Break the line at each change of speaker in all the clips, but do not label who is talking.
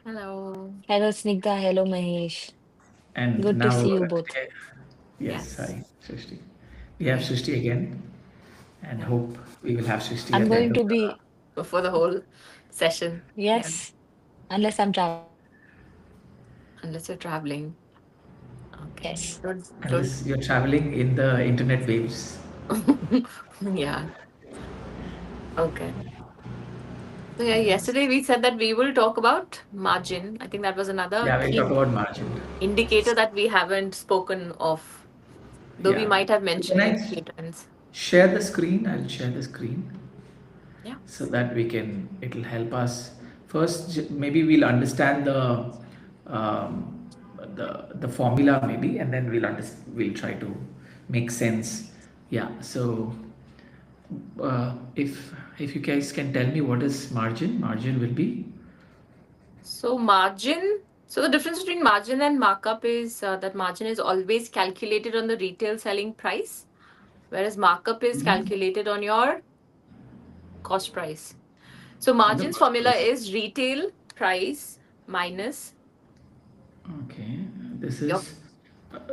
Hello.
Hello, Snigdha. Hello, Mahesh.
And
Good to
now,
see you both.
yes,
Yes.
hi, Srishti. We have Srishti again, and
Yeah.
hope we will have Srishti
I'm
at the
going
end of
to
the.
be,
For the whole session. Yeah.
yes, unless I'm traveling.
Unless you're traveling. Okay.
Yes.
Don't.
Unless you're traveling in the internet waves.
Yeah. Okay. So yeah, yesterday we said that we will talk about margin. I think that was another
Yeah, we'll talk
key
about margin.
indicator that we haven't spoken of, though we
Yeah.
might have
So can
mentioned
I
it a few times.
share the screen? I'll share the screen
Yeah.
so that we can. It'll help us. First, maybe we'll understand um, the formula maybe, and then we'll try to make sense. Yeah. So if you guys can tell me what is margin, margin will be.
So margin. So the difference between margin and markup is that margin is always calculated on the retail selling price, whereas markup is calculated on your cost price. So
On the
margin's
cost
formula
price.
is retail price minus
Okay, this
your
is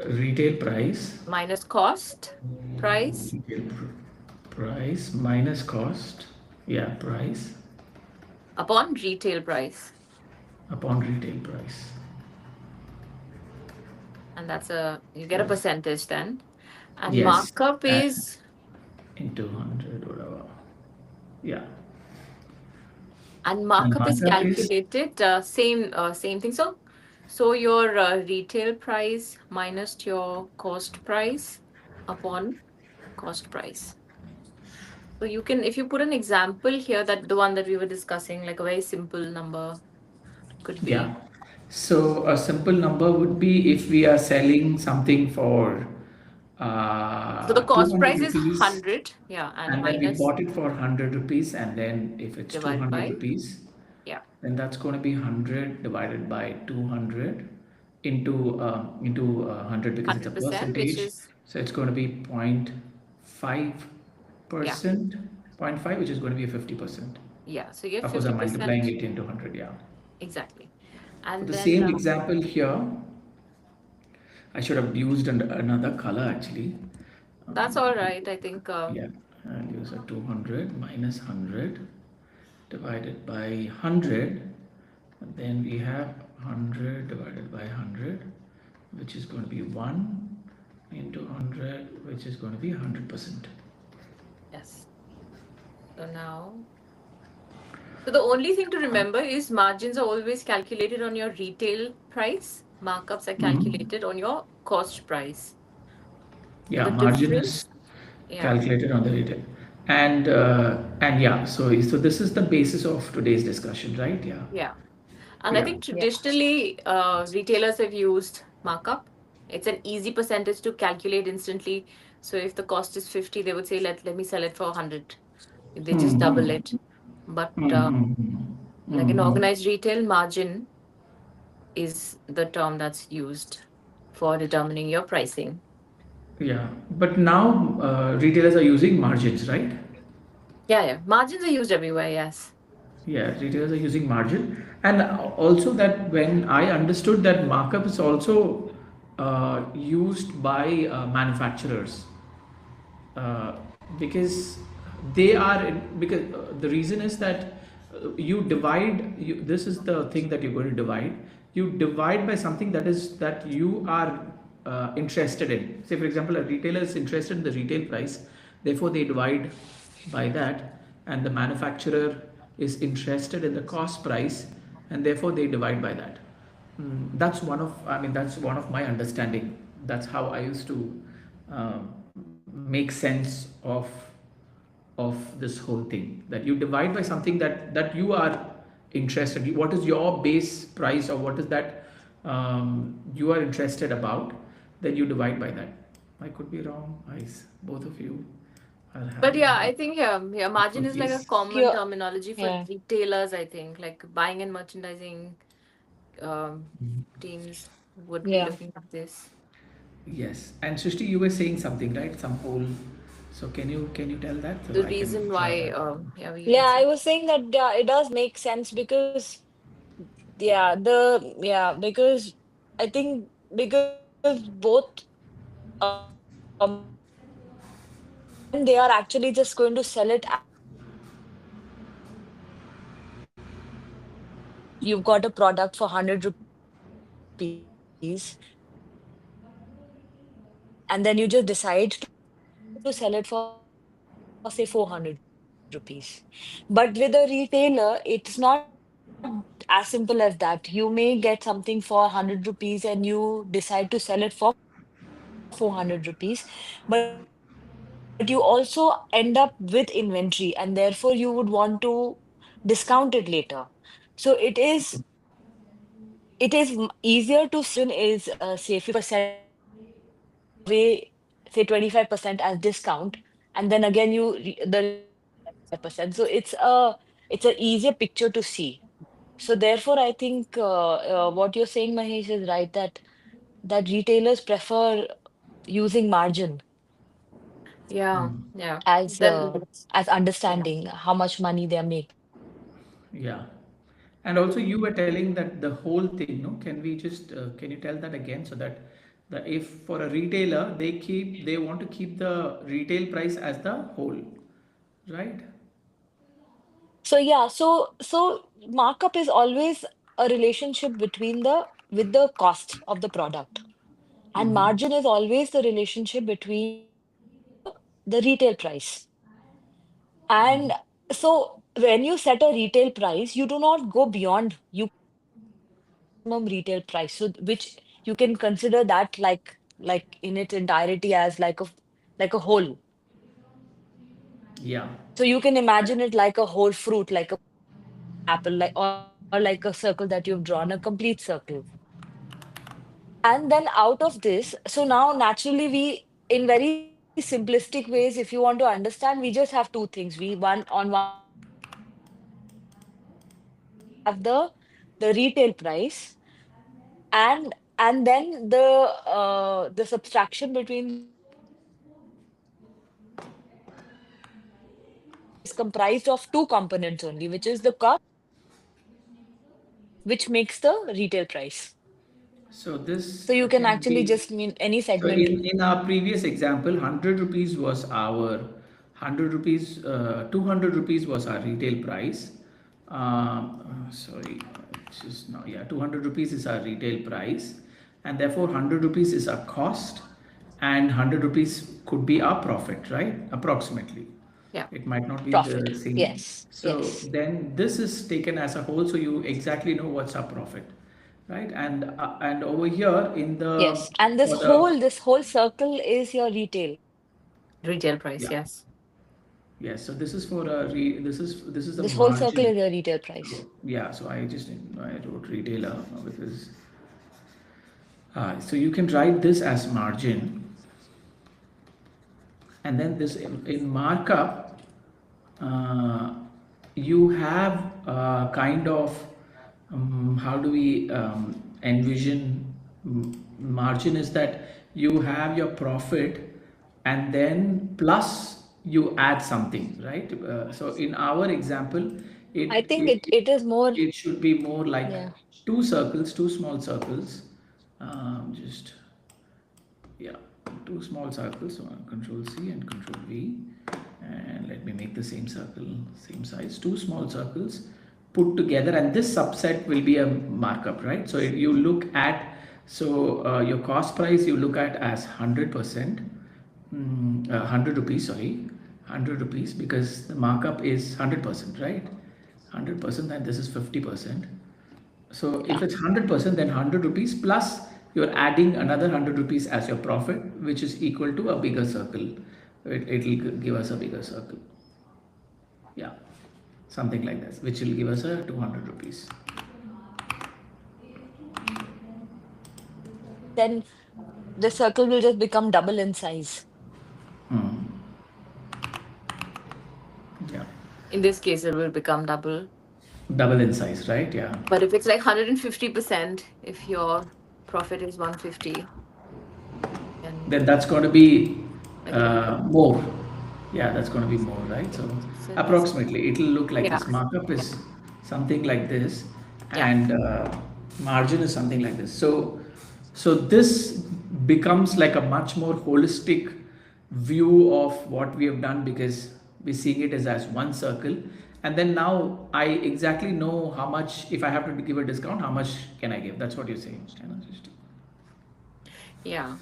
retail price.
minus cost price
Retail price minus cost. Yeah, price
upon retail price.
upon retail price.
And that's a you get a
Yes.
percentage then. And
Yes.
markup
And
is
into 100, whatever. Yeah.
and
And
markup is
markup is.
calculated same thing. So your retail price minus your cost price upon cost price. So you can if you put an example here that the one that we were discussing, like a very simple number could be.
Yeah. So a simple number would be if we are selling something for
So the cost
200
price is
rupees
100, yeah, and
and then we
minus
bought it for 100 rupees, and then if it's
divided
200
by,
rupees,
yeah,
then that's going to be 100 divided by 200 into 100 because it's a
100%, which
percentage.
is,
So it's going to be 0.5%,
yeah,
0.5, which is going to be a 50%.
yeah. So you get
Suppose I'm multiplying
50%,
it into 100, yeah.
exactly.
For
And
the
then
same example here, I should have used another color actually.
that's all right. I think,
Yeah, I'll use a 200 minus 100 divided by 100. And then we have 100 divided by 100, which is going to be 1 into 100, which is going to be 100%.
yes. So now, so the only thing to remember is margins are always calculated on your retail price, markups are
Mhm.
calculated on your cost price. So
Yeah,
the
margin is
difference, yeah,
calculated on the retail. And yeah, so this is the basis of today's discussion, right? Yeah.
yeah. And I
Yeah.
think
Yeah.
traditionally, retailers have used markup. It's an easy percentage to calculate instantly. So if the cost is 50, they would say, let me sell it for 100. They just double
Mm-hmm.
it. But
Mm-hmm.
like in
Mm-hmm.
organized retail, margin is the term that's used for determining your pricing.
Yeah, but now retailers are using margins, right?
Yeah, yeah. Margins are used everywhere, yes.
Yeah, retailers are using margin, and also that when I understood that markup is also used by manufacturers uh, because they are because the reason is that you divide this is the thing that you're going to divide. You divide by something that you are interested in. Say for example, a retailer is interested in the retail price, therefore they divide by that, and the manufacturer is interested in the cost price, and therefore they divide by that. That's one of, I mean, that's one of my understanding. That's how I used to make sense of this whole thing, that you divide by something that you are interested in. What is your base price, or what is that you are interested about, then you divide by that. I could be wrong, guys. Both of you are
But
having
yeah, I think yeah, margin is like a
difficulties.
common
Pure.
terminology for
Yeah.
retailers, I think. Like buying and merchandising teams would be
Yeah.
looking at this.
Yes, and Srishti, you were saying something, right? Some whole. So can you tell that so
The
I can
reason
draw
why,
that?
yeah, we
Yeah,
can
I
see.
was saying that it does make sense because Because I think because both when they are actually just going to sell it as a whole, you've got a product for 100 rupees, and then you just decide to sell it for, say, 400 rupees. But with a retailer, it's not as simple as that. You may get something for 100 rupees and you decide to sell it for 400 rupees, but you also end up with inventory and therefore you would want to discount it later. So it is easier to sell it as a margin is say 50% margin is say if you give away say 25% as discount, and then again the remaining 75%. So it's a easier picture to see. So therefore I think what you're saying, Mahesh, is right, that retailers prefer using margin
Yeah,
Mm.
yeah.
as
Then, yeah.
understanding how much money they're making.
Yeah. And also you were telling that the whole thing, no? Can we just can you tell that again so that the if for a retailer they want to keep the retail price as the whole, right?
So yeah, so markup is always a relationship between the with the cost of the product, and
Mm-hmm.
margin is always the relationship between the retail price. And so when you set a retail price, you do not go beyond, you cannot set a maximum retail price, so which you can consider that like in its entirety as like a whole.
Yeah.
So you can imagine it like a whole fruit, like a full apple, like or like a circle that you've drawn, a complete circle. And then out of this, so now naturally in very simplistic ways, if you want to understand, we just have two things. We one on one hand we have the retail price, and then the subtraction between the two is comprised of two components only, which is the cost, which makes the retail price.
So
So
this
you can
can
actually
be
just mean any
so
segment.
in our previous example, 100 rupees was our 100 rupees, 200 rupees was our retail price. Sorry, it's just now, yeah, 200 rupees is our retail price, and therefore 100 rupees is our cost, and 100 rupees could be our profit, right? Approximately.
Yeah.
It might not be the
Profit.
same.
Yes,
So
yes.
then this is taken as a whole, so you exactly know what's our profit, right? And over here in the
Yes. And
for the
this whole circle is your retail.
Retail price,
yeah,
yes.
yes. So this is for this is the
This whole circle
margin.
is your retail
So
price.
yeah, so I wrote retailer because so you can write this as margin, and then this in markup, uh, you have kind of how do we envision margin is that you have your profit and then plus you add something, right? So in our example,
I
it,
think
it
it is more,
it should be more like
yeah.
two circles, two small circles, just yeah, two small circles. So control C and control V, and let me make the same circle same size, two small circles put together, and this subset will be a markup, right? So if you look at your cost price you look at as 100%, 100 rupees, sorry, 100 rupees, because the markup is 100%, right? 100%, and this is 50%. So if
Yeah.
it's 100%, then 100 rupees plus you're adding another 100 rupees as your profit, which is equal to a bigger circle. It'll give us a bigger circle. Yeah, something like this, which will give us a 200 rupees.
Then the circle will just become double in size.
Hmm. Yeah,
In this case, it will become double.
double in size, right? Yeah.
But if it's like 150%, if your profit is 150, then
Then that's going to be
again,
more. Yeah, that's going to be more, right? So
so this,
approximately, it'll look like
yeah,
this. Markup is something like this,
Yeah.
and margin is something like this. So this becomes like a much more holistic view of what we have done, because we're seeing it as one circle. And then now I exactly know how much, if I have to give a discount, how much can I give. That's what you're saying, kind of.
Yeah.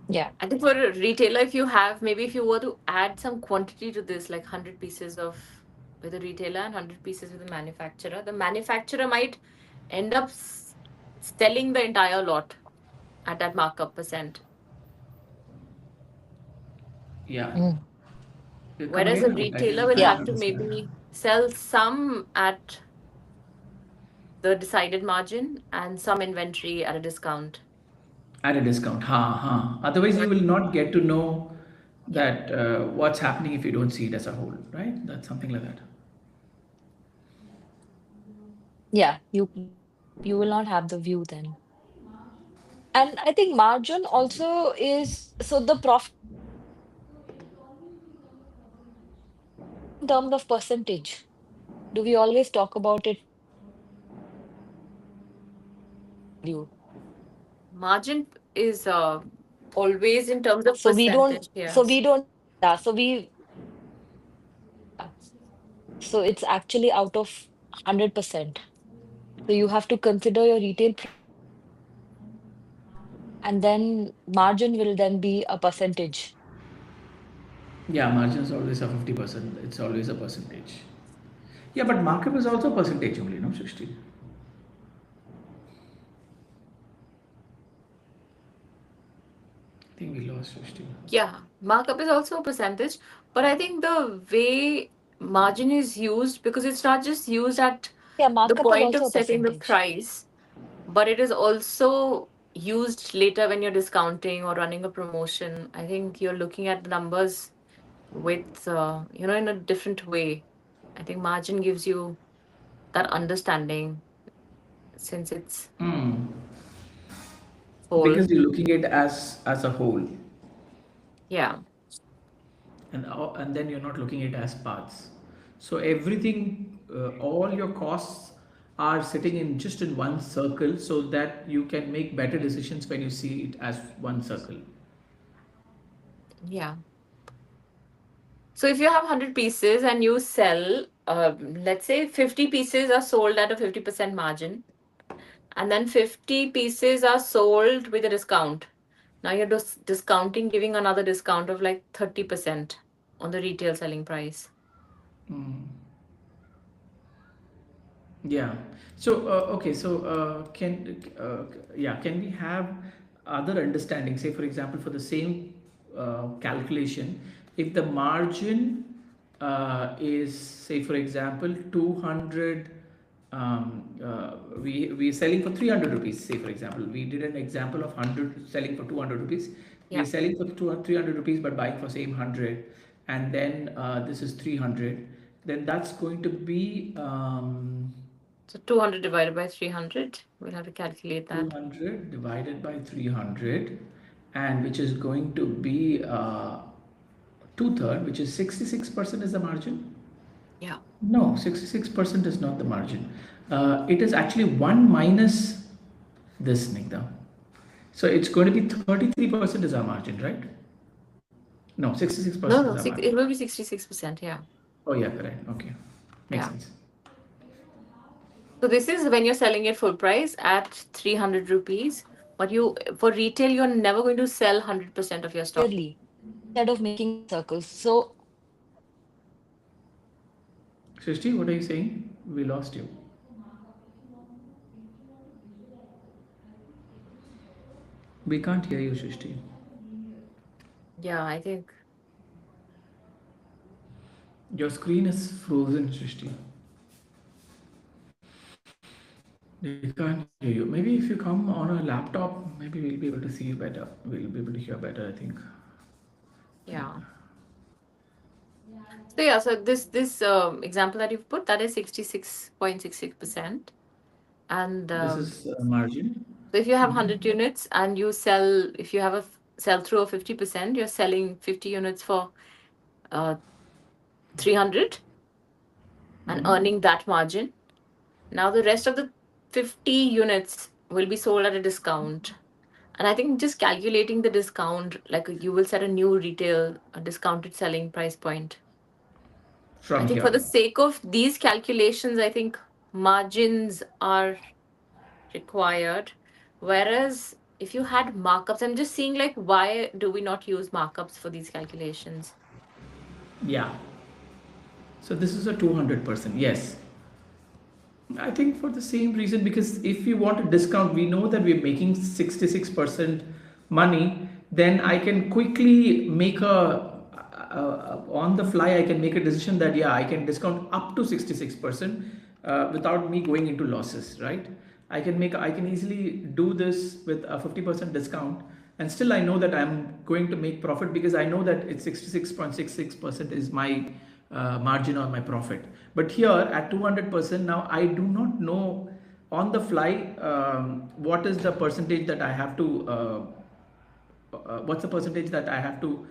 Yeah.
I think for a retailer, if you have, maybe if you were to add some quantity to this, like 100 pieces of with a retailer and 100 pieces with the manufacturer might end up selling the entire lot at that markup percent.
Yeah.
Mm.
You come
Whereas a
again? I
retailer
didn't,
will
I didn't
have
Yeah.
to
understand.
maybe sell some at the decided margin and some inventory at a discount.
At a discount. Ha. Otherwise, you will not get to know
Yeah.
that what's happening if you don't see it as a whole, right? That's something like that.
Yeah. You will not have the view then. And I think margin also is, so the profit is always in terms of percentage. Do we always talk about it value?
Margin is always in terms of
So we don't,
percentage. Yes.
yeah, yeah. So it's actually out of 100%. So you have to consider your retail price, and then margin will then be a percentage.
Yeah, margin is always a 50%. It's always a percentage. Yeah, but markup is also a percentage only, no, Srishti? I think we lost Srishti.
Yeah, markup is also a percentage, but I think the way margin is used, because it's not just used at
Yeah,
the
markup is
point of
also a
setting the
percentage.
price, but it is also used later when you're discounting or running a promotion. I think you're looking at the numbers with, in a different way. I think margin gives you that understanding since it's
Hmm.
whole.
Because you're looking at it as a whole,
Yeah,
and then you're not looking at it as parts. So everything, all your costs are sitting in just in one circle, so that you can make better decisions when you see it as one circle.
yeah. So if you have 100 pieces and you sell, let's say 50 pieces are sold at a 50% margin, and then 50 pieces are sold with a discount. Now you're discounting, giving another discount of like 30% on the retail selling price.
Mm. Yeah. So, okay. So, can we have other understanding? Say, for example, for the same calculation, if the margin is, say, for example, 200, we're selling for 300 rupees. Say, for example, we did an example of 100 selling for 200 rupees. We are
Yeah.
selling for 300 rupees, but buying for same 100, and then this is 300. Then that's going to be.
So 200 divided by 300, we'll have to calculate that.
200 divided by 300, and which is going to be two-third, which is 66% is the margin.
Yeah.
No, 66% is not the margin. It is actually 1 minus this, Nigda. So it's going to be 33% is our margin, right? No,
No,
66% is
no,
our
it
margin.
will be 66%. Yeah.
Oh, yeah, correct. Okay. Makes
Yeah.
sense.
So this is when you're selling it full price at 300 rupees. But for retail, you're never going to sell 100% of your stock.
Clearly, instead of making it circles. So
Srishti, what are you saying? We lost you. We can't hear you, Srishti.
Yeah, I think.
Your screen is frozen, Srishti. We can't hear you. Maybe if you come on a laptop, maybe we'll be able to see you better. We'll be able to hear better, I think.
Yeah. So yeah, so this example that you've put, that is 66.66%. And
This is margin.
so if you have
Mhm.
100 units and you sell, if you have a sell through of 50%, you're selling 50 units for uh, 300 and
Mhm.
earning that margin. Now the rest of the 50 units will be sold at a discount. And I think just calculating the discount, like you will set a new retail, a discounted selling price point. I
from
think for
here.
the sake of these calculations, I think margins are required. Whereas if you had markups, I'm just seeing like why do we not use markups for these calculations?
Yeah. So this is a 200%. Yes. I think for the same reason, because if we want a discount, we know that we're making 66% money, then I can quickly make on the fly, I can make a decision that, yeah, I can discount up to 66% without me going into losses, right? I can easily do this with a 50% discount, and still I know that I'm going to make profit because I know that it's 66.66% is my margin on my profit. But here at 200%, now I do not know on the fly what is the percentage that I have to what's the percentage that I have to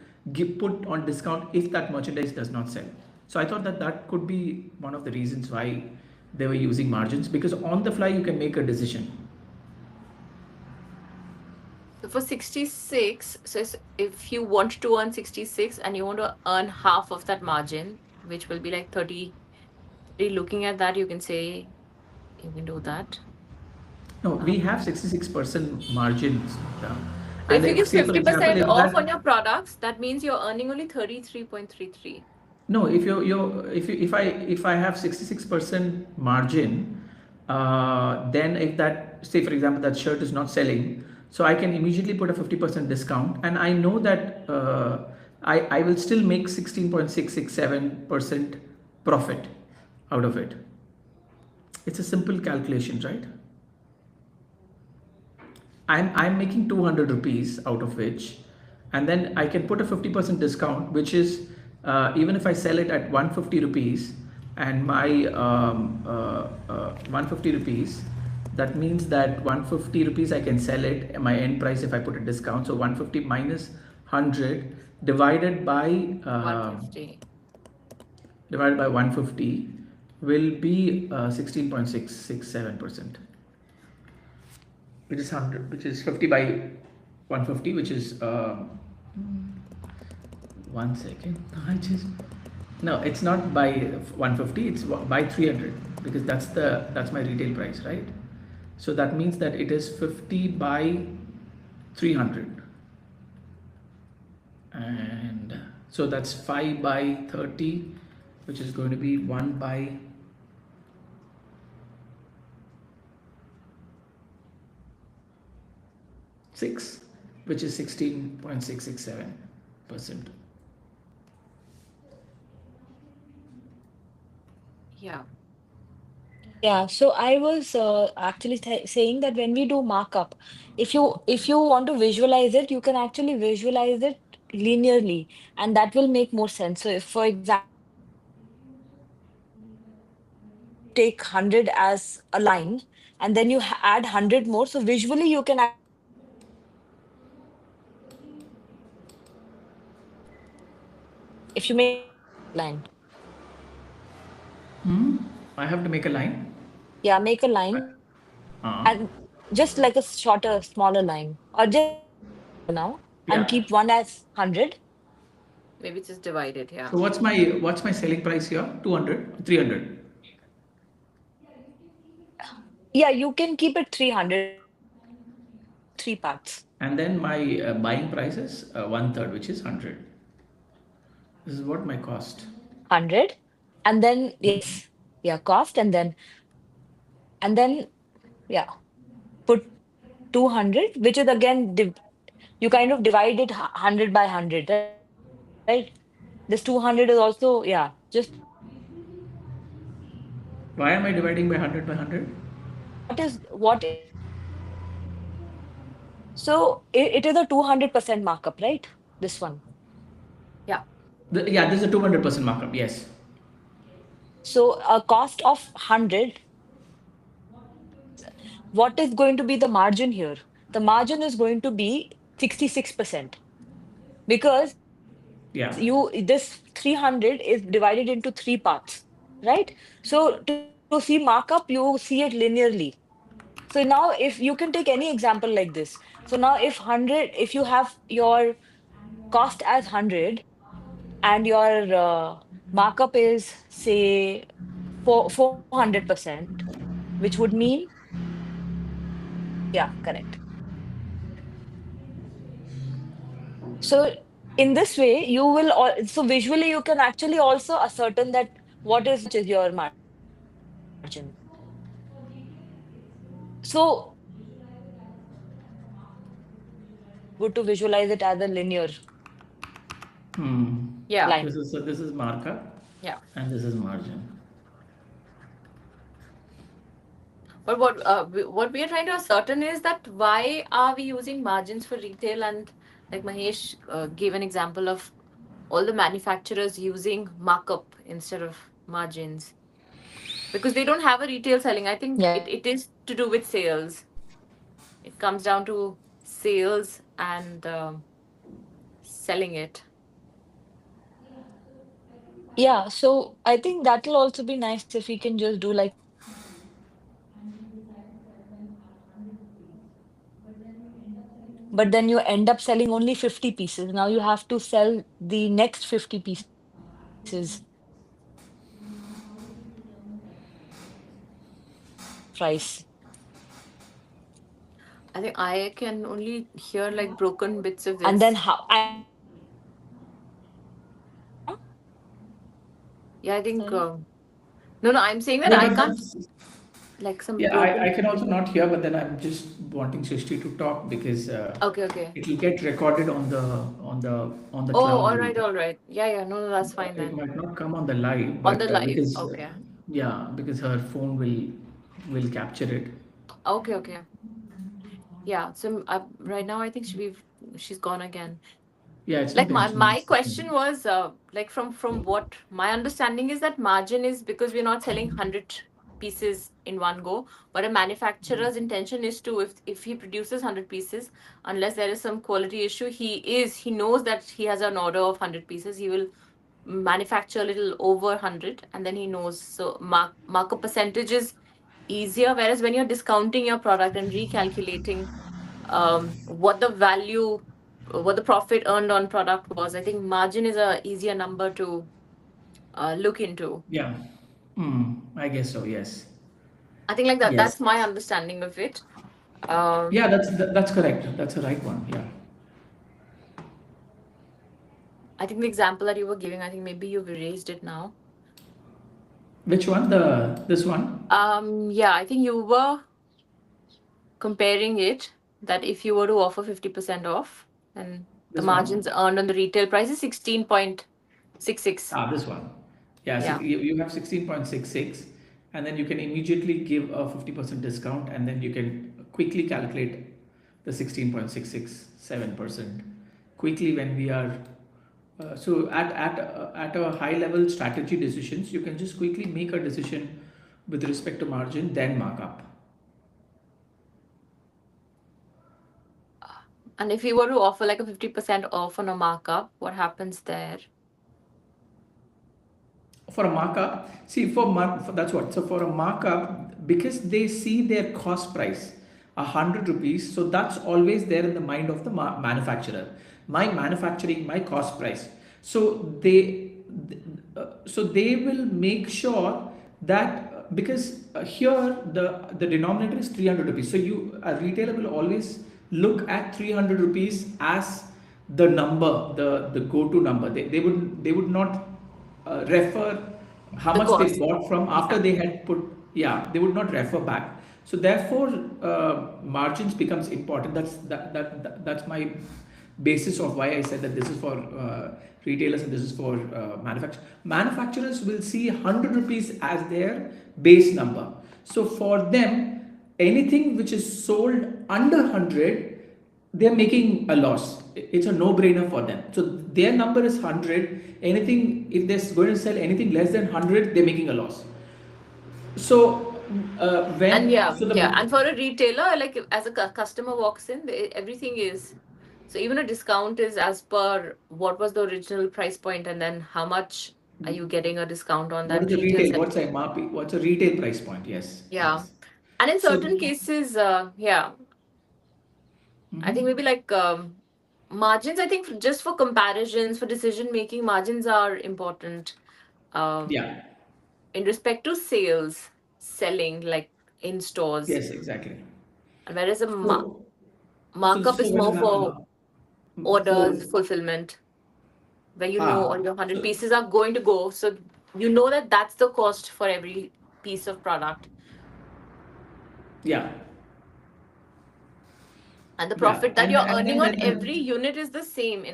put on discount if that merchandise does not sell. So I thought that that could be one of the reasons why they were using margins, because on the fly you can make a decision.
So for 66, so if you want to earn 66 and you want to earn half of that margin, which will be like 30, looking at that, you can say you can do that.
No, we
Um,
have 66% margins.
so
And
if you
if,
give
say, for example,
50%
if
off on
that
your products, that means you're earning only 33.33.
no, if I have 66% margin, then if that, say for example, that shirt is not selling, so I can immediately put a 50% discount, and I know that I will still make 16.667% profit out of it. It's a simple calculation, right? I'm making 200 rupees out of which, and then I can put a 50% discount, which is even if I sell it at 150 rupees, and my 150 rupees, that means that 150 rupees I can sell it at my end price if I put a discount. So 150 minus 100 divided by
150.
150 will be 16.667%, which is 100, which is 50 by 150, which is 1 second. I just no, it's not by 150, it's by 300, because that's my retail price, right? So that means that it is 50 by 300, and so that's 5 by 30, which is going to be 1 by 6, which is 16.667%.
Yeah.
Yeah, so I was actually saying that when we do markup, if you want to visualize it, you can actually visualize it linearly, and that will make more sense. So, if, for example, if you take 100 as a line, and then you add 100 more, so visually you can actually see that this is the margin that you are making. If you make a line,
I have to make a line.
yeah, make a line
Uh,
and just like a shorter, smaller line, or just keep it simple for now and
yeah.
keep one as 100.
Maybe just divide it. Yeah.
So what's my selling price here? 200, 300,
Yeah, you can keep it 300 and then divide it into three parts.
and then my buying price is one third, which is 100. This is what my cost.
100. And then, yes, yeah, cost. And then, yeah, put 200, which is again, you kind of divide it 100 by 100, right? This 200 is also, yeah, just
Why am I dividing by 100 by 100?
what is, so it is a 200% markup, right? This one.
Yeah.
Yeah, this is a 200% markup. Yes.
So a cost of 100, what is going to be the margin here? The margin is going to be 66% because this 300 is divided into three parts, right? So to make see markup, you see it linearly. So now if you can take any example like this. So now if you have your cost as 100 and your markup is say 400%, which would mean, yeah, correct. So in this way, so visually you can actually also ascertain that what is much is your margin. So good to visualize it as a linear
Hmm.
Yeah,
line.
This is markup,
yeah.
and this is margin.
But what we are trying to ascertain is that why are we using margins for retail, and like Mahesh gave an example of all the manufacturers using markup instead of margins because they don't have a retail selling. I think
Yeah.
it is to do with sales. It comes down to sales and selling it.
Yeah, so I think that'll also be nice if we can just do like 100 but then you end up selling only 50 pieces. Now you have to sell the next 50 pieces price.
I think I can only hear like broken bits of
And then
this.
how I
Yeah, I think
sorry.
no, I'm saying that
Yeah,
I
but
can't
that's,
like some
yeah,
broken.
I can also not hear, but then I'm just wanting Srishti to talk because
Okay, okay.
it will get recorded on the
Oh,
cloud later.
all right. Yeah, yeah. No, that's fine
It
then.
might not come on the live,
On the
but
live.
because
Okay.
yeah, because her phone will capture it.
Okay, okay. Yeah. So right now, I think she's gone again.
Yeah, it's
Like
not
my
intentional.
question was like from what my understanding is that margin is because we're not selling 100 pieces in one go, but a manufacturer's intention is to if he produces 100 pieces, unless there is some quality issue, he knows that he has an order of 100 pieces, he will manufacture a little over 100 and then he knows. So markup percentage is easier, whereas when you're discounting your product and recalculating what the value, what the profit earned on product was, I think margin is a easier number to look into.
Yeah. Hmm. I guess so. Yes.
I think like that.
Yes.
That's my understanding of it. Um,
Yeah, that's correct. That's the right one. Yeah.
I think the example that you were giving, I think maybe you've erased it now.
Which one? The this one?
Yeah, I think you were comparing it that if you were to offer 50% off, then the
This one?
margins earned on the retail price is 16.66.
Ah, this one. Yeah,
Yeah.
you have 16.66, and then you can immediately give a 50% discount, and then you can quickly calculate the 16.667% quickly when we are. So at a high level strategy decisions, you can just quickly make a decision with respect to margin, then markup.
And if you were to offer like a 50% off on a markup, what happens there?
For a markup, see for that's what. So for a markup, because they see their cost price 100 rupees, so that's always there in the mind of the manufacturer. My manufacturing, my cost price. So they will make sure that because here the denominator is 300 rupees, so you a retailer will always look at 300 rupees as the number, the go to number. They would not refer how
The
much they
cost.
bought from after
Yeah.
they had put, yeah, they would not refer back. So therefore margins becomes important. That's my basis of why I said that this is for retailers and this is for manufacturers will see 100 rupees as their base number. So for them, anything which is sold under 100, they're making a loss. It's a no-brainer for them. So their number is 100. Anything, if they're going to sell anything less than 100, they're making a loss. So
And
when
yeah,
so
yeah.
the
And for a retailer, like as a customer walks in, everything is so even a discount is as per what was the original price point and then how much Are you getting a discount on
What is
that
the
retail
retail?
selling?
What's MRP? What's a retail price point? Yes,
Yeah.
yes.
And in
So,
certain cases, yeah, I think maybe
mhm.
like margins, I think just for comparisons, for decision making, margins are important. Um,
Yeah,
in respect to sales, selling, like in stores.
yes, exactly.
And whereas a
So,
markup
so
is
when
more for orders,
for
fulfillment, where you know all your 100
so
pieces are going to go. So you know that that's the cost for every piece of product.
yeah,
And the
yeah,
profit that you're
and
earning
then
on
then
every unit is the same.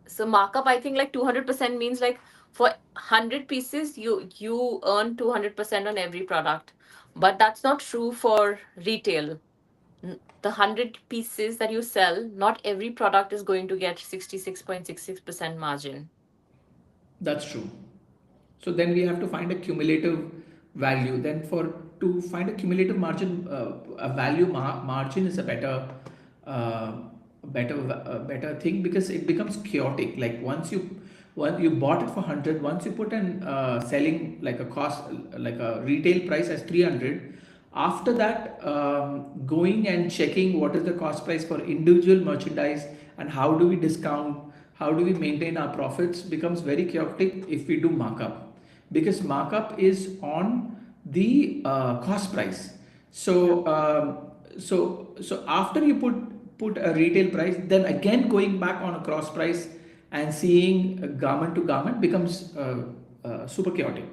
So markup, I think like 200% means like for 100 pieces, you earn 200% on every product. But that's not true for retail. The 100 pieces that you sell, not every product is going to get 66.66% margin.
that's true. So then we have to find a cumulative value. Then for to find a cumulative margin, a value margin is a uh, better thing because it becomes chaotic. Like once you bought it for 100, once you put an selling like a cost like a retail price as 300. After that, going and checking what is the cost price for individual merchandise and how do we discount, how do we maintain our profits becomes very chaotic if we do markup, because markup is on the cost price.
Yeah.
So after you put a retail price, then again going back on a cross price and seeing garment to garment becomes super chaotic.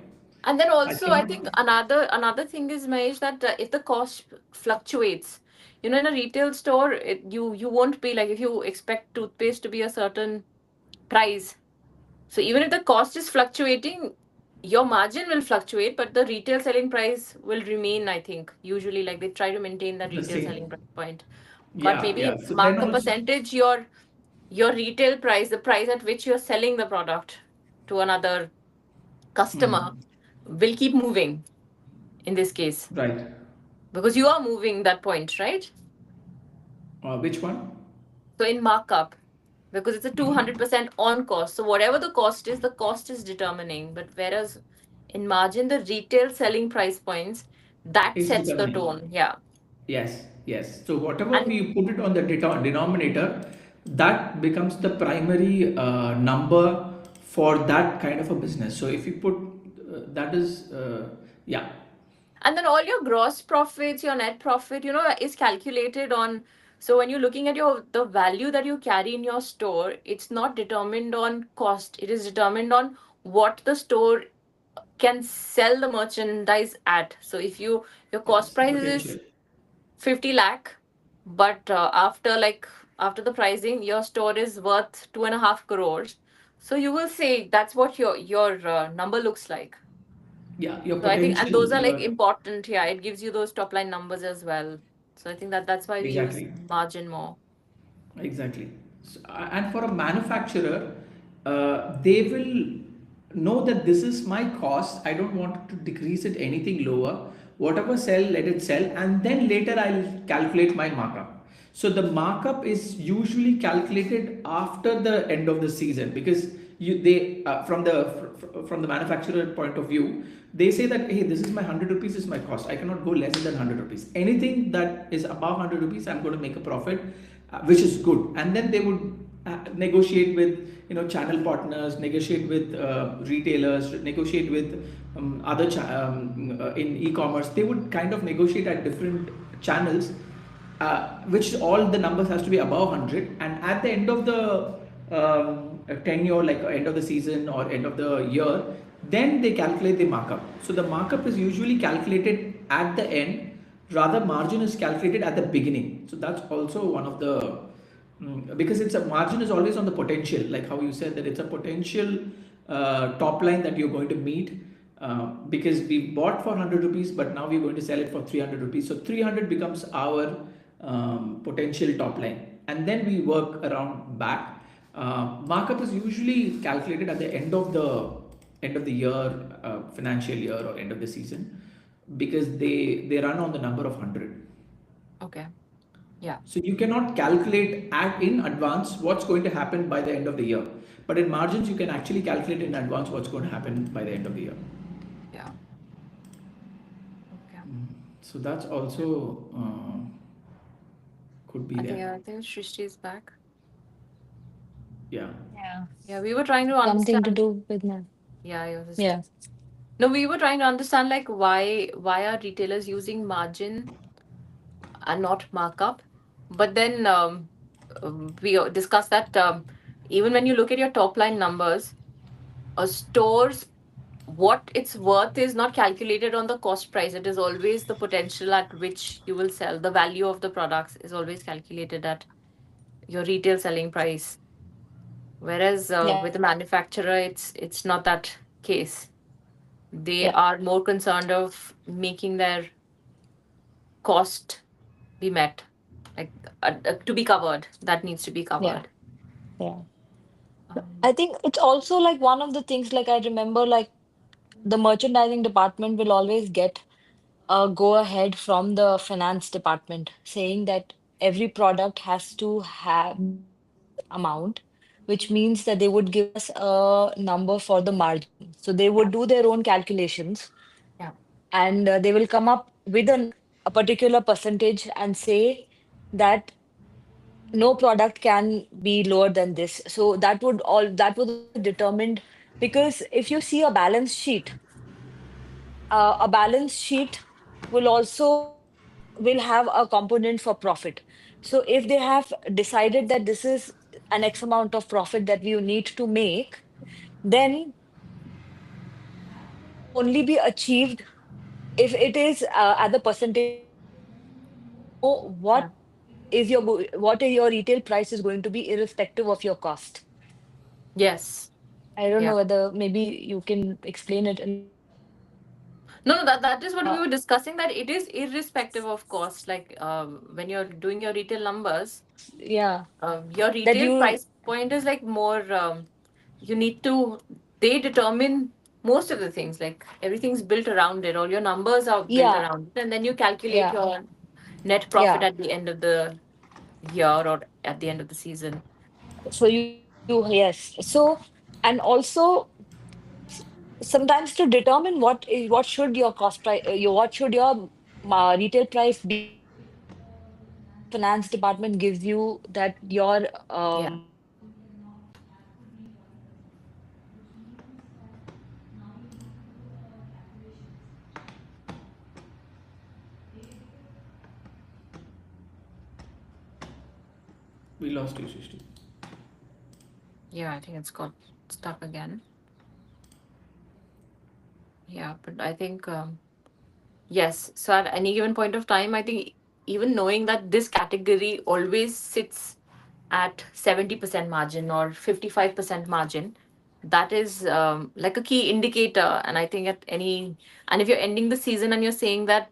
And then
I
also, I
cannot.
think another thing is, Mahesh, that if the cost fluctuates, in a retail store, you won't pay like if you expect toothpaste to be a certain price. So even if the cost is fluctuating, your margin will fluctuate, but the retail selling price will remain, I think. Usually, like they try to maintain that
The
retail selling
same.
price point. But
Yeah,
maybe
yeah. So then
mark a
also,
percentage your retail price, the price at which you're selling the product to another customer
hmm,
will keep moving in this case.
right.
Because you are moving that point, right?
Which one?
So in markup, because it's a
Hmm.
200% on cost. So whatever the cost is determining. But whereas in margin, the retail selling price points, that
Is
sets the
determining.
tone. Yeah.
Yes, yes. So whatever
And
we put it on the denominator, that becomes the primary number for that kind of a business. So if you put that is yeah,
and then all your gross profits, your net profit, is calculated on. So when you're looking at the value that you carry in your store, it's not determined on cost. It is determined on what the store can sell the merchandise at. So if your cost
yes,
price is
potential.
50 lakh, but after the pricing, your store is worth 2.5 crores. So you will say that's what your number looks like.
Yeah, your
So I think, and those
potential.
are like important. Yeah, it gives you those top line numbers as well. So I think that's why we use
Exactly.
margin more.
Exactly. So, and for a manufacturer, they will know that this is my cost. I don't want to decrease it anything lower. Whatever sell, let it sell, and then later I'll calculate my markup. So the markup is usually calculated after the end of the season, because they from the manufacturer point of view, they say that hey, this is my 100 rupees is my cost. I cannot go less than 100 rupees. Anything that is above 100 rupees, I'm going to make a profit, which is good. And then they would negotiate with channel partners, negotiate with retailers, negotiate with other in e-commerce. They would kind of negotiate at different channels, which all the numbers has to be above 100, and at the end of the tenure, like end of the season or end of the year, then they calculate the markup. So the markup is usually calculated at the end, rather margin is calculated at the beginning. So that's also one of the because it's a margin is always on the potential, like how you said that it's a potential top line that you're going to meet, because we bought for 100 rupees, but now we're going to sell it for 300 rupees. So 300 becomes our potential top line, and then we work around back. Markup is usually calculated at the end of the year, financial year or end of the season, because they run on the number of 100.
Okay. Yeah.
So you cannot calculate at in advance what's going to happen by the end of the year. But in margins, you can actually calculate in advance what's going to happen by the end of the year.
Yeah. Okay.
So that's also could be there.
I think Shrishti is back.
Yeah.
Yeah.
Yeah, we were trying to
Something to
understand.
do with my.
Yeah, your sister.
Yeah.
No, we were trying to understand like why are retailers using margin and not markup? But then we discussed that even when you look at your top line numbers, a store's what it's worth is not calculated on the cost price. It is always the potential at which you will sell. The value of the products is always calculated at your retail selling price. Whereas with the
Yeah.
manufacturer, it's not that case. They
Yeah.
are more concerned of making their cost be met, like to be covered. That needs to be
Yeah.
covered.
Yeah.
Um,
I think it's also like one of the things, like I remember, like the merchandising department will always get a go ahead from the finance department saying that every product has to have be at this amount, which means that they would give us a number for the margin. So they
yeah,
would do their own calculations,
yeah,
and they will come up with a particular percentage and say that no product can be lower than this. So that was also determined, because if you see a balance sheet will also will have a component for profit. So if they have decided that this is an X amount of profit that we need to make, then that will only be achieved if it is at the percentage of margin. So you need to know
yeah.
what your retail price is going to be irrespective of your cost.
Yes,
I don't
yeah.
know whether maybe you can explain it a little more.
No, no, that is what we
Uh,
were discussing. That it is irrespective of cost. Like when you're doing your retail numbers,
yeah,
your
that
retail
you,
price point is like more. You need to. They determine most of the things. Like everything's built around it. All your numbers are built
yeah,
around it, and then you calculate
yeah,
your net profit
yeah.
at the end of the year or at the end of the season.
So yes. So, and also sometimes to determine what should your cost price, what should your retail price be, the finance department gives you that your
Yeah.
margin cannot have to be more than this, which means that now you need to do calculations because
We lost you, Srishti.
Yeah, I think it's got stuck again. Yeah, but I think yes. So at any given point of time, I think even knowing that this category always sits at 70% margin or 55% margin, that is like a key indicator. And I think at any, and if you're ending the season and you're saying that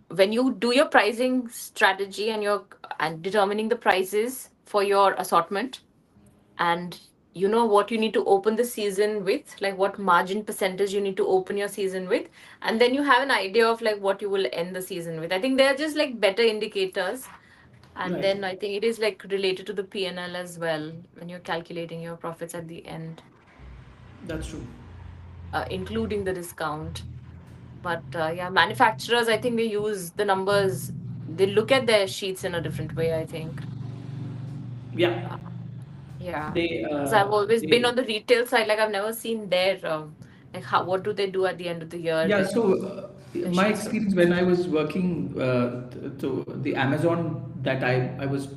when you do your pricing strategy and you're and determining the prices for your assortment, and you know what you need to open the season with, like what margin percentage you need to open your season with, and then you have an idea of like what you will end the season with. I think they're just like better indicators. And
Right.
then I think it is like related to the P&L as well when you're calculating your profits at the end,
That's true.
including the discount. But yeah, manufacturers, I think they use the numbers, they look at their sheets in a different way, I think.
Yeah.
Uh, yeah.
They
Because I've always been
they
on the retail side, like I've never seen their like how what do they do at the end of the year
Yeah,
with
so
the
my
sheets. So
experience when I was working to the Amazon that I was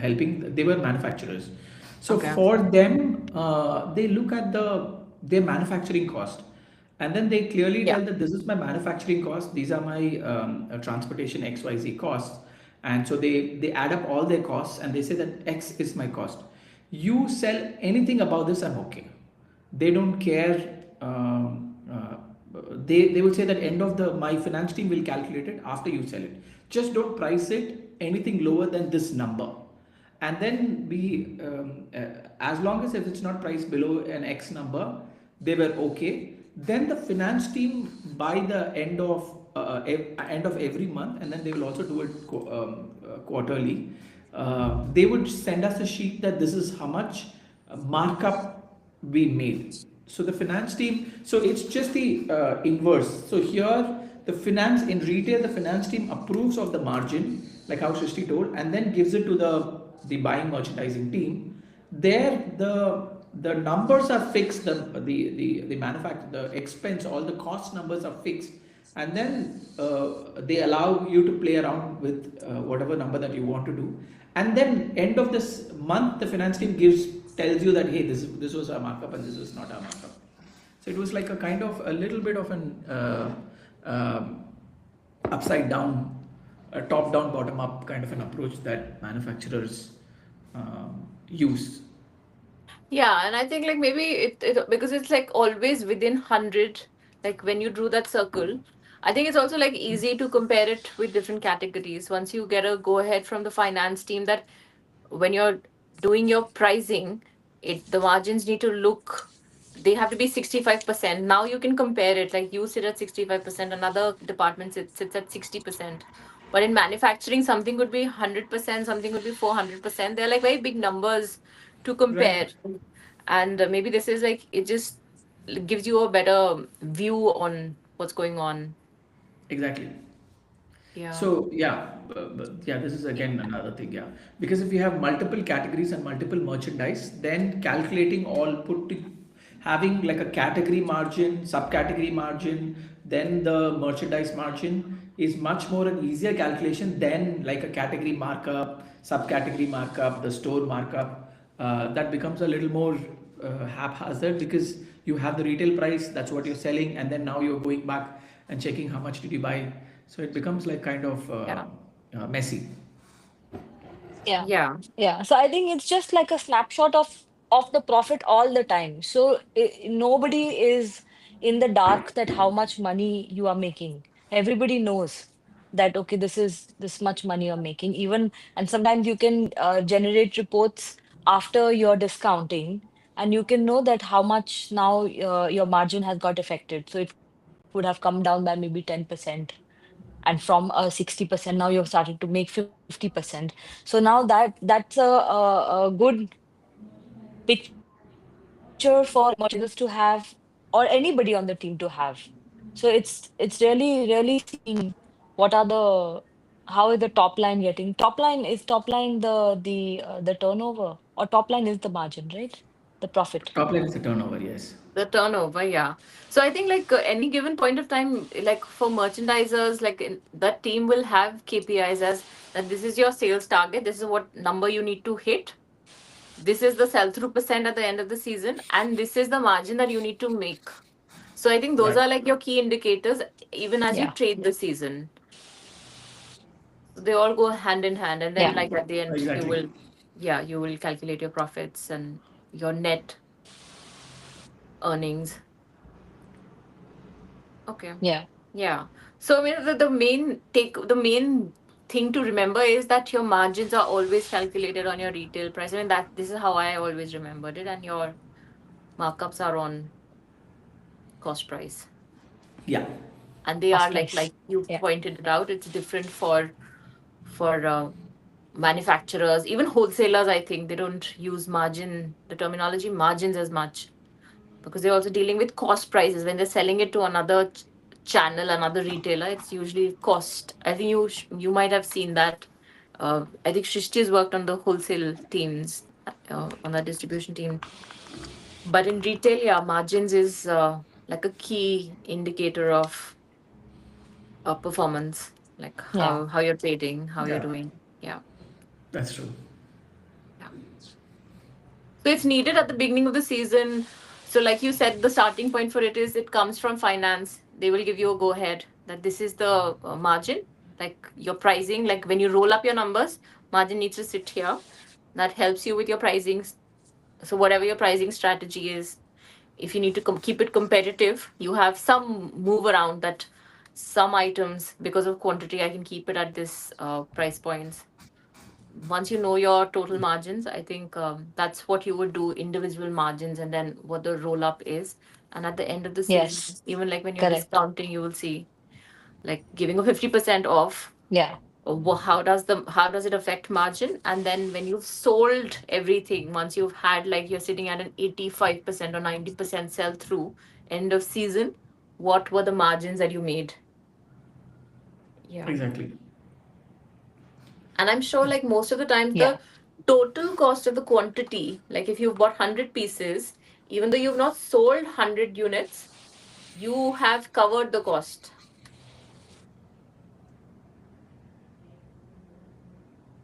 helping, they were manufacturers. So
okay.
for them, they look at their manufacturing cost, and then they clearly
Yeah.
tell that this is my manufacturing cost, these are my transportation XYZ costs, and so they add up all their costs and they say that X is my cost. You sell anything above this, I'm okay. They don't care. They will say that end of the my finance team will calculate it after you sell it. Just don't price it anything lower than this number, and then as long as if it's not priced below an X number, they were okay. Then the finance team, by the end of every month, and then they will also do it quarterly. They would send us a sheet that this is how much markup we made. So the finance team, so it's just the inverse. So here, the finance in retail, the finance team approves of the margin, like how Srishti told, and then gives it to the buying merchandising team. There, the numbers are fixed. The manufacture, the expense, all the cost numbers are fixed, and then they allow you to play around with whatever number that you want to do. And then end of this month, the finance team tells you that hey, this was our markup and this was not our markup. So it was like a kind of a little bit of an upside down, a top down, bottom up kind of an approach that manufacturers use.
Yeah, and I think like maybe it because it's like always within 100, like when you drew that circle, I think it's also like easy to compare it with different categories. Once you get a go ahead from the finance team that when you're doing your pricing, the margins need to look, they have to be 65%. Now you can compare it, like you sit at 65%, another department sits at 60%. But in manufacturing, something could be 100%, something could be 400%. They're like very big numbers to
Right.
compare. And maybe this is like, it just gives you a better view on what's going on.
Exactly.
Yeah.
So yeah, yeah, this is again another thing. Yeah, because if you have multiple categories and multiple merchandise, then calculating all having like a category margin, subcategory margin, then the merchandise margin is much more an easier calculation than like a category markup, subcategory markup, the store markup. That becomes a little more haphazard because you have the retail price, that's what you're selling, and then now you're going back and checking how much did you buy. So it becomes like kind of
Yeah.
messy.
Yeah.
Yeah.
Yeah. So I think it's just like a snapshot of the profit all the time. So nobody is in the dark that how much money you are making. Everybody knows that okay, this is this much money you're making. Even and sometimes you can generate reports after your discounting, and you can know that how much now your margin has got affected. So it would have come down by maybe 10%, and from 60% now you've started to make 50%. So now that's a good picture for merchandisers to have, or anybody on the team to have. So it's really seeing what are how is the top line getting. Top line the turnover, or top line is the margin, right? The profit.
Top line is the turnover, yes.
The turnover, yeah. So I think like any given point of time, like for merchandisers, like that team will have KPIs as that this is your sales target, this is what number you need to hit, this is the sell through percent at the end of the season, and this is the margin that you need to make. So I think those
Right.
are like your key indicators even as you
Yeah.
trade the season. So they all go hand in hand, and then
Yeah.
like at the end you
Exactly.
will, yeah, you will calculate your profits and your net earnings. Okay.
Yeah.
Yeah. So I mean, the main thing to remember is that your margins are always calculated on your retail price. I mean that this is how I always remembered it, and your markups are on cost price.
Yeah.
And they
Cost
are
price.
like you
Yeah.
pointed it out, it's different for manufacturers, even wholesalers. I think they don't use margin, the terminology margins as much, because they're also dealing with cost prices when they're selling it to another channel, another retailer. It's usually cost. I think you might have seen that. I think Shrishti has worked on the wholesale teams, on the distribution team. But in retail, yeah, margins is like a key indicator of performance, like
Yeah.
how you're trading, how you're
Yeah.
doing. Yeah,
That's true.
yeah. So it's needed at the beginning of the season. So, like you said, the starting point for it is it comes from finance. They will give you a go ahead that this is the margin, like your pricing. Like when you roll up your numbers, margin needs to sit here. That helps you with your pricing. So, whatever your pricing strategy is, if you need to keep it competitive, you have some move around that some items, because of quantity, I can keep it at this price points. Once you know your total margins, I think that's what you would do, individual margins, and then what the roll up is. And at the end of the season,
Yes,
even like when you're
correct.
discounting, you will see like giving a 50% off.
Yeah,
How does it affect margin? And then when you've sold everything, once you've had like you're sitting at an 85% or 90% sell through end of season, what were the margins that you made? Yeah.
Exactly.
And I'm sure like most of the times
yeah,
the total cost of the quantity, like if you've bought 100 pieces, even though you've not sold 100 units, you have covered the cost.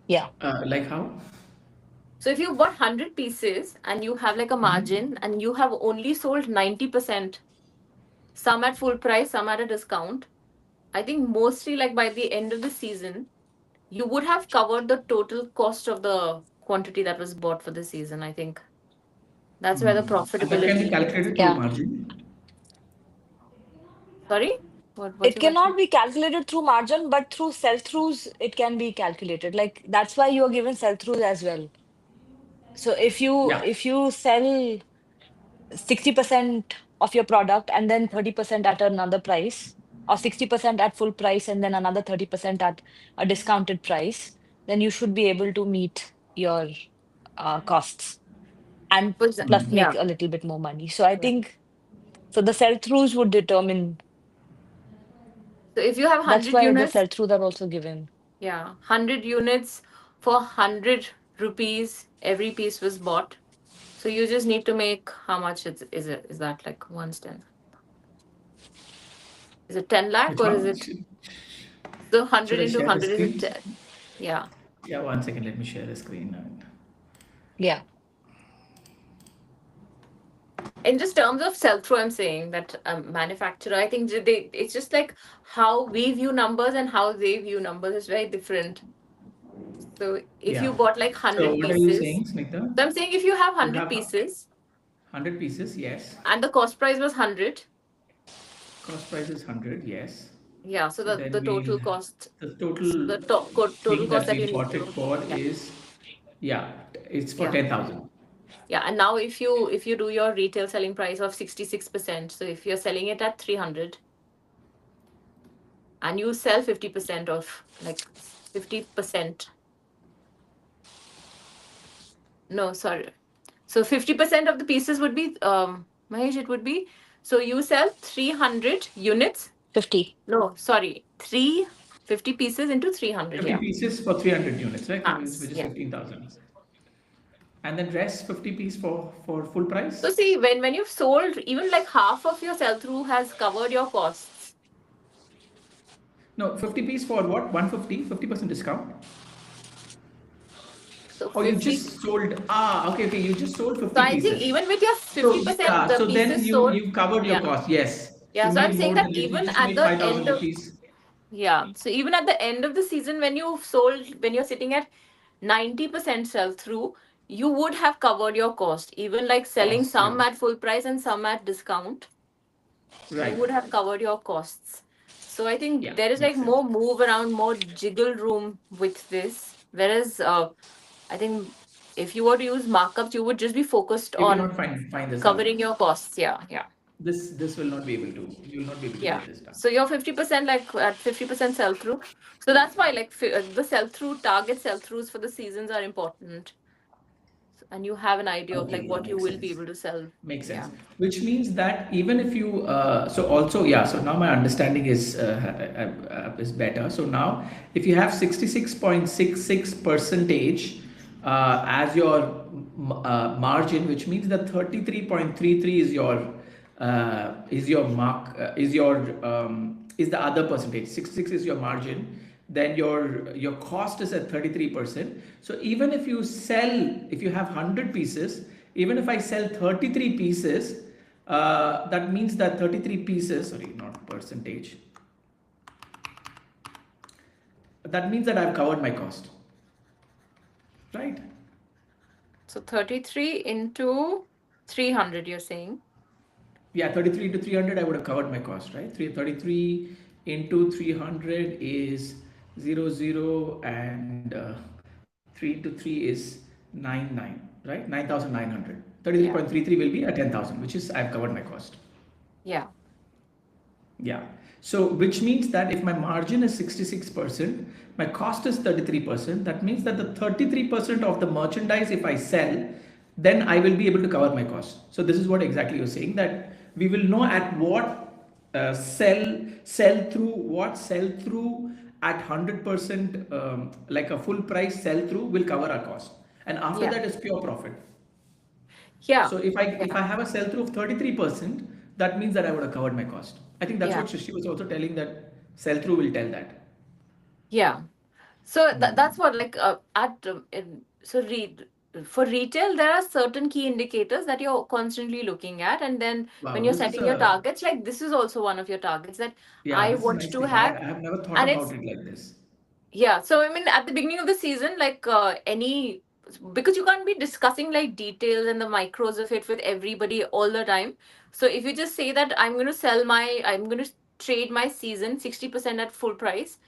yeah.
Like how?
So if you've bought 100 pieces and you have like a
Mhm.
margin and you have only sold 90%, some at full price, some at a discount, I think mostly like by the end of the season, you would have covered the total cost of the quantity that was bought for the season. I think that's where the
And that can be
profitability.
calculated through
Yeah.
margin.
Sorry? What's
It
your question?
cannot be calculated through margin, but through sell-throughs, it can be calculated. Like that's why you are given sell-throughs as well. So
Yeah.
if you sell 60% of your product and then 30% at another price, or 60% at full price and then another 30% at a discounted price, then you should be able to meet your costs and plus make
Yeah.
a little bit more money. So I
Yeah.
think so the sell-throughs would determine.
So if you have
That's
100
why the
units,
sell-throughs are also given.
yeah, 100 units for 100 rupees, every piece was bought. So you just need to make how much is that like 110? Is it 10 lakh
Which
or is
one?
it the
Should
100
I
into
share the
100 is
screen?
it 10? Yeah.
Yeah, 1 second. Let me share the screen.
Yeah.
In just terms of sell through, I'm saying that manufacturer, I think it's just like how we view numbers and how they view numbers is very different. So if
Yeah.
you bought like
So
100
what are you
pieces,
saying, Snigdha?
so I'm saying if you have
You
100
have
pieces
100 pieces, yes.
and the cost price was 100,
Cost price is 100, yes.
yeah, so
So then
the
we'll,
total cost,
the
so
total
the total
thing
cost
that
that
we
you need
bought it
to,
for
yeah,
is, yeah, it's for
yeah.
10,000.
Yeah, and now if you do your retail selling price of 66%, so if you're selling it at 300 and you sell 50% of like 50%, no, sorry. So 50% of the pieces would be Mahesh, it would be, so you sell 300 units.
50.
No, sorry, 350 pieces into 300,
50
yeah.
pieces for 300 units, right?
Ah,
Which is
yeah.
15,000. And then rest 50 piece for full price?
So see, when you've sold, even like half of your sell through has covered your costs.
No, 50 piece for what? 150, 50% discount?
So
Or you
50.
just sold, ah, okay, okay, you just sold
So
50
I think
pieces.
even with your
So
50%,
yeah,
the
so then
pieces
you
sold,
you covered your
yeah.
cost. Yes,
Yeah.
you
So I'm
made
saying
more
that
than you
even
just
at
made
the
5,000
end of,
rupees.
yeah. So even at the end of the season, when you've sold, when you're sitting at 90% sell through, you would have covered your cost. Even like selling
Cost,
some
right?
at full price and some at discount, you
Right.
would have covered your costs. So I think
Yeah,
there is like
makes sense.
more move around, more jiggle room with this. Whereas I think if you were to use markups, you would just be focused
You
on
cannot find this out.
covering your costs. Yeah, yeah.
This will not be able to. You will not be able to
Yeah.
get this done.
So you're 50% like at 50% sell through. So that's why like the sell through target sell throughs for the seasons are important. And you have an idea of like
Okay,
what you
makes
will be
sense.
able to sell.
Makes sense.
Yeah.
Which means that even if you, so also, yeah, so now my understanding is better. So now, if you have 66.66 percentage as your margin, which means that 33.33 is your mark is the other percentage. 66 is your margin, then your cost is at 33%. So even if you sell, if you have 100 pieces, even if I sell 33 pieces, that means that 33 pieces, sorry, not percentage, that means that I've covered my cost, right?
So 33 into 300, you're saying?
Yeah, 33 into 300, I would have covered my cost, right? 33 into 300 is 0, and 3 into 3 is 99, right? 9,900.
Yeah.
33.33 will be a 10,000, which is I've covered my cost.
Yeah.
Yeah. So, which means that if my margin is 66%, my cost is 33%, that means that the 33% of the merchandise, if I sell, then I will be able to cover my cost. So, this is what exactly you're saying, that we will know at what sell through at 100%, like a full price sell through will cover our cost. And after
Yeah.
that is pure profit.
Yeah.
So if I
Yeah.
have a sell through of 33%, that means that I would have covered my cost. I think that's
Yeah.
what Shishi was also telling, that sell through will tell that.
Yeah. So that's what, like, so read for retail, there are certain key indicators that you're constantly looking at, and then when
Wow,
you're
this is
setting your
a
targets, like this is also one of your targets that
yeah,
I
this is a
want
nice
to
thing.
have,
I have never thought
and
about
it's
it like this.
yeah. So I mean, at the beginning of the season, like any because you can't be discussing like details and the micros of it with everybody all the time. So if you just say that I'm going to trade my season 60% at full price,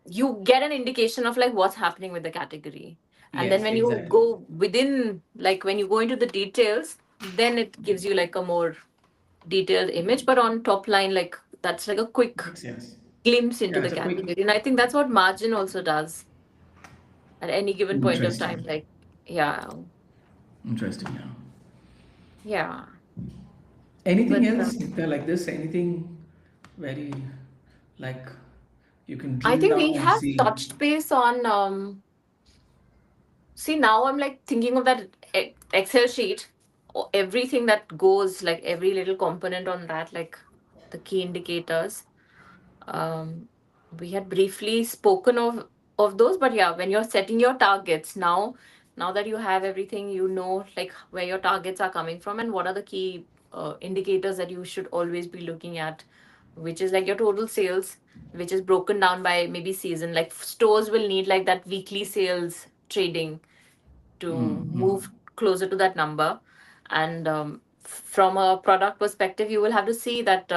you get an indication of like what's happening with the category. And then
Yes,
when you
exactly.
go within, like when you go into the details, then it gives you like a more detailed image. But on top line, like that's like a quick
Makes sense.
glimpse into
Yeah,
the
it's a quick.
category. And I think that's what margin also does at any given point of time.
Interesting.
Like, yeah,
Interesting. Yeah.
yeah.
Anything
But
else, Nitya, like this? Anything very like you can
I
drill
think
down
we
and
have
see?
touched base on see, now I'm like thinking of that Excel sheet, everything that goes, like every little component on that, like the key indicators. Um, we had briefly spoken of those, but yeah, when you're setting your targets now that you have everything, you know like where your targets are coming from and what are the key indicators that you should always be looking at, which is like your total sales, which is broken down by maybe season. Like stores will need like that weekly sales trading to move closer to that number. And from a product perspective, you will have to see that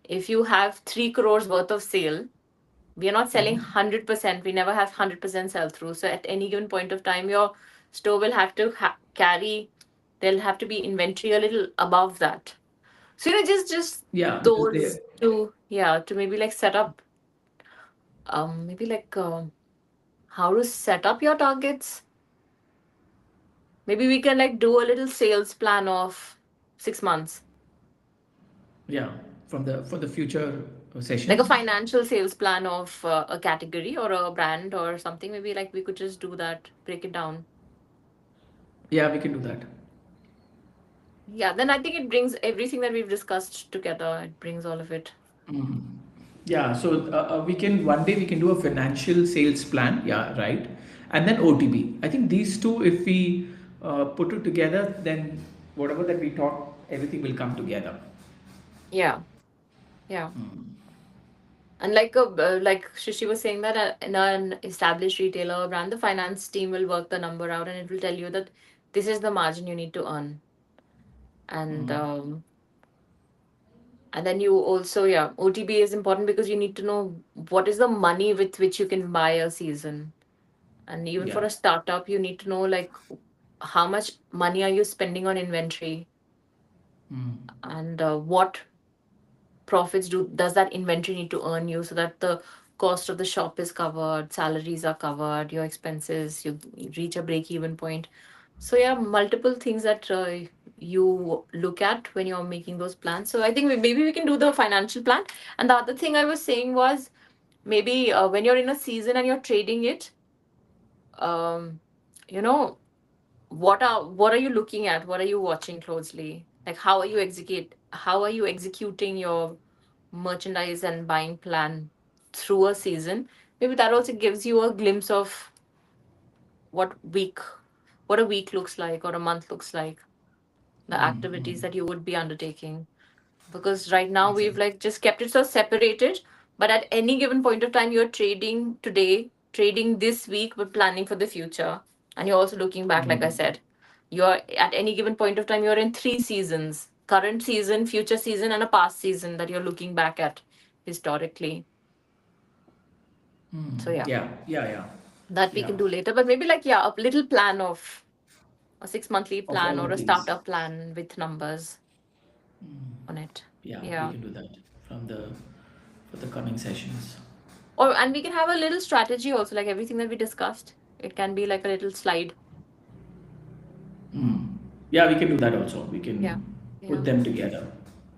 if you have 3 crores worth of sale, we are not selling 100%. We never have 100% sell through. So at any given point of time, your store will have to carry, there'll have to be inventory a little above that. So, just
Yeah, because they
those to, yeah, to maybe like set up, maybe like how to set up your targets. Maybe we can like do a little sales plan of 6 months,
yeah, from the for the future
like a
sessions.
financial sales plan of a category or a brand or something. Maybe like we could just do that, break it down.
Yeah, we can do that.
Yeah, then I think it brings everything that we've discussed together. It brings all of it.
Yeah, so we can one day we can do a financial sales plan. Yeah, right. And then OTB. I think these two, if we put it together, then whatever that we talk, everything will come together.
Yeah, yeah. And like Shishi was saying that in an established retailer or brand, the finance team will work the number out and it will tell you that this is the margin you need to earn. And and then you also, yeah, OTB is important because you need to know what is the money with which you can buy a season. And even for
Yeah.
a startup, you need to know like how much money are you spending on inventory and what profits does that inventory need to earn you so that the cost of the shop is covered, salaries are covered, your expenses, you reach a break even point. So yeah, multiple things that you look at when you're making those plans. So I think maybe we can do the financial plan. And the other thing I was saying was maybe when you're in a season and you're trading it, um, you know, what are you looking at? What are you watching closely? Like how are you executing your merchandise and buying plan through a season? Maybe that also gives you a glimpse of what week what a week looks like or a month looks like, the activities that you would be undertaking. Because right now
Makes
we've
sense.
like just kept it so separated, but at any given point of time you're trading today, trading this week, but planning for the future. And you're also looking back, like I said, you're at any given point of time you're in 3 seasons: current season, future season, and a past season that you're looking back at historically. So yeah,
Yeah, yeah, yeah,
that we
yeah.
can do later. But maybe like, yeah, a little plan of a 6 monthly
Of
plan
all
or
of
a
these.
startup plan with numbers on it.
Yeah, we
Yeah.
can do that from the for the coming sessions.
Or and we can have a little strategy also, like everything that we discussed. It can be like a little slide.
Mm. Yeah, we can do that also. We
Yeah.
can put
Yeah.
them together.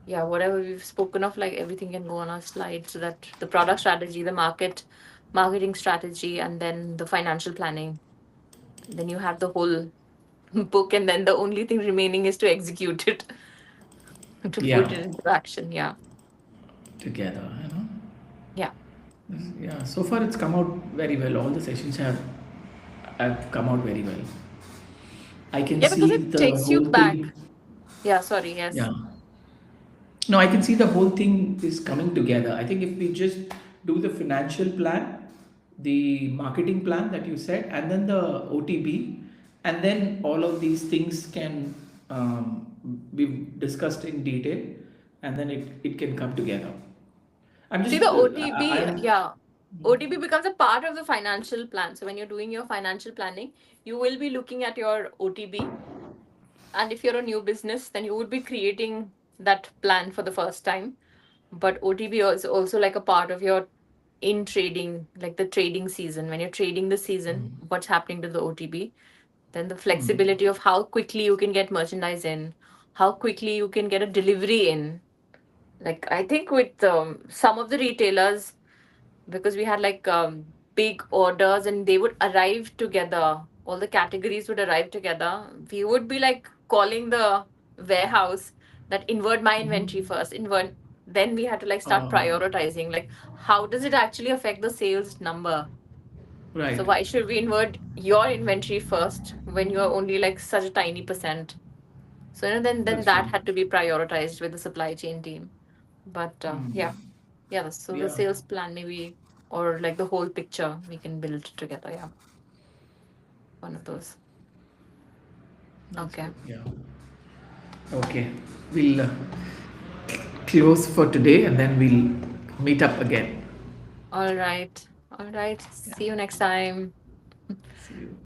Yeah, whatever we've spoken of, like everything can go on our slide so that the product strategy, the marketing strategy, and then the financial planning. Then you have the whole book, and then the only thing remaining is to execute it, to put
Yeah,
it into action. Yeah.
together.
Yeah.
Yeah, so far it's come out very well. All the sessions have come out very well. I can
Yeah, because
see
it
the
takes you
whole
back.
thing.
Yeah, sorry, yes.
Yeah. No, I can see the whole thing is coming together. I think if we just do the financial plan, the marketing plan that you said, and then the OTB, and then all of these things can be discussed in detail, and then it can come together. I'm
See,
just,
the OTB,
I'm,
yeah, OTB becomes a part of the financial plan. So when you're doing your financial planning, you will be looking at your OTB. And if you're a new business, then you would be creating that plan for the first time. But OTB is also like a part of your in trading, like the trading season. When you're trading the season, what's happening to the OTB? Then the flexibility of how quickly you can get merchandise in, how quickly you can get a delivery in. Like I think with some of the retailers, because we had like big orders and they would arrive together, all the categories would arrive together, we would be like calling the warehouse that invert my inventory first, invert. Then we had to like start
uh,
prioritizing, like how does it actually affect the sales number? So
right.
why should we invert your inventory first when you're only like such a tiny percent? So then
That's true.
that had to be prioritized with the supply chain team. But yeah, yeah. So the
Yeah,
sales plan maybe, or like the whole picture we can build together. Yeah, one of those.
that's
Okay.
good. Yeah. Okay. We'll close for today and then we'll meet up again.
All right. All right.
Yeah.
See you next time.
See you.